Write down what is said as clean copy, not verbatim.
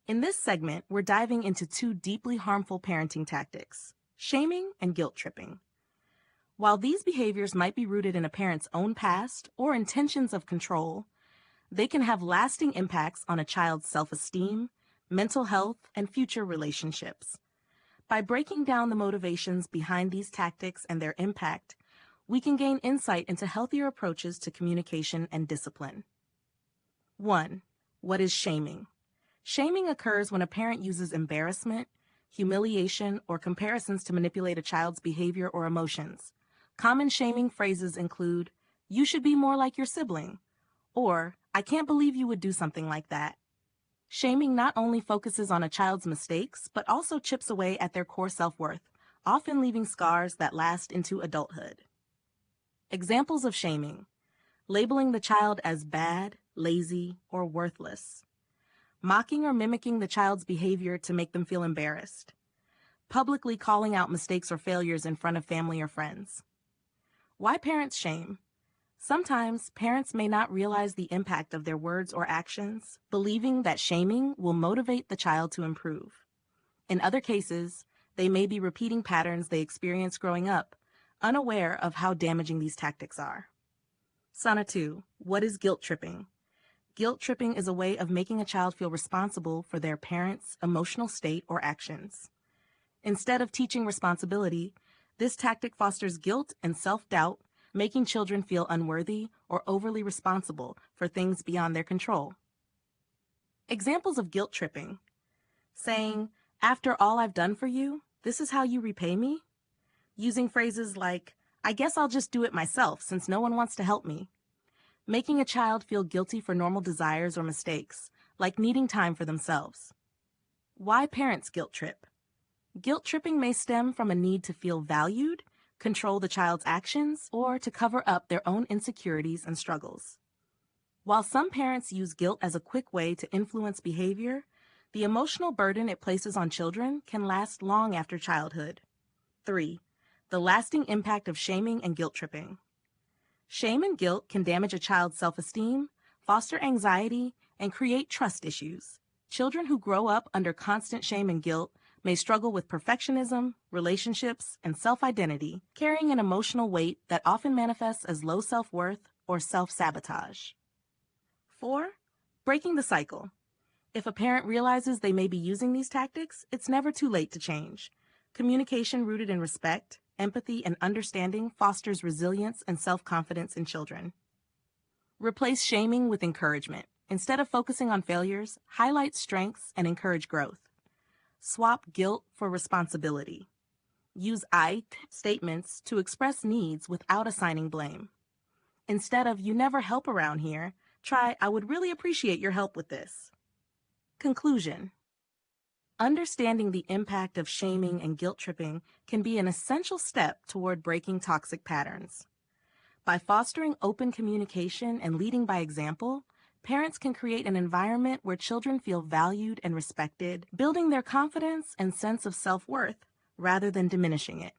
In this segment, we're diving into two deeply harmful parenting tactics: shaming and guilt tripping. While these behaviors might be rooted in a parent's own past or intentions of control, they can have lasting impacts on a child's self-esteem, mental health, and future relationships. By breaking down the motivations behind these tactics and their impact, we can gain insight into healthier approaches to communication and discipline. 1. What is shaming? Shaming occurs when a parent uses embarrassment, humiliation, or comparisons to manipulate a child's behavior or emotions. Common shaming phrases include, "You should be more like your sibling," or "I can't believe you would do something like that." Shaming not only focuses on a child's mistakes, but also chips away at their core self-worth, often leaving scars that last into adulthood. Examples of shaming: labeling the child as bad, lazy, or worthless; mocking or mimicking the child's behavior to make them feel embarrassed; publicly calling out mistakes or failures in front of family or friends. Why parents shame? Sometimes parents may not realize the impact of their words or actions, believing that shaming will motivate the child to improve. In other cases, they may be repeating patterns they experienced growing up, unaware of how damaging these tactics are. Sana 2. What is guilt tripping? Guilt tripping is a way of making a child feel responsible for their parents' emotional state or actions. Instead of teaching responsibility, this tactic fosters guilt and self-doubt, making children feel unworthy or overly responsible for things beyond their control. Examples of guilt tripping: saying, "After all I've done for you, this is how you repay me?" Using phrases like, "I guess I'll just do it myself since no one wants to help me." Making a child feel guilty for normal desires or mistakes, like needing time for themselves. Why parents guilt trip? Guilt tripping may stem from a need to feel valued, control the child's actions, or to cover up their own insecurities and struggles. While some parents use guilt as a quick way to influence behavior, the emotional burden it places on children can last long after childhood. 3. The lasting impact of shaming and guilt tripping. Shame and guilt can damage a child's self-esteem, foster anxiety, and create trust issues. Children who grow up under constant shame and guilt may struggle with perfectionism, relationships, and self-identity, carrying an emotional weight that often manifests as low self-worth or self-sabotage. 4. Breaking the cycle. If a parent realizes they may be using these tactics, it's never too late to change. Communication rooted in respect, empathy, and understanding fosters resilience and self-confidence in children. Replace shaming with encouragement. Instead of focusing on failures, highlight strengths and encourage growth. Swap guilt for responsibility. Use I statements to express needs without assigning blame. Instead of "you never help around here," try "I would really appreciate your help with this." Conclusion. Understanding the impact of shaming and guilt tripping can be an essential step toward breaking toxic patterns. By fostering open communication and leading by example, parents can create an environment where children feel valued and respected, building their confidence and sense of self-worth rather than diminishing it.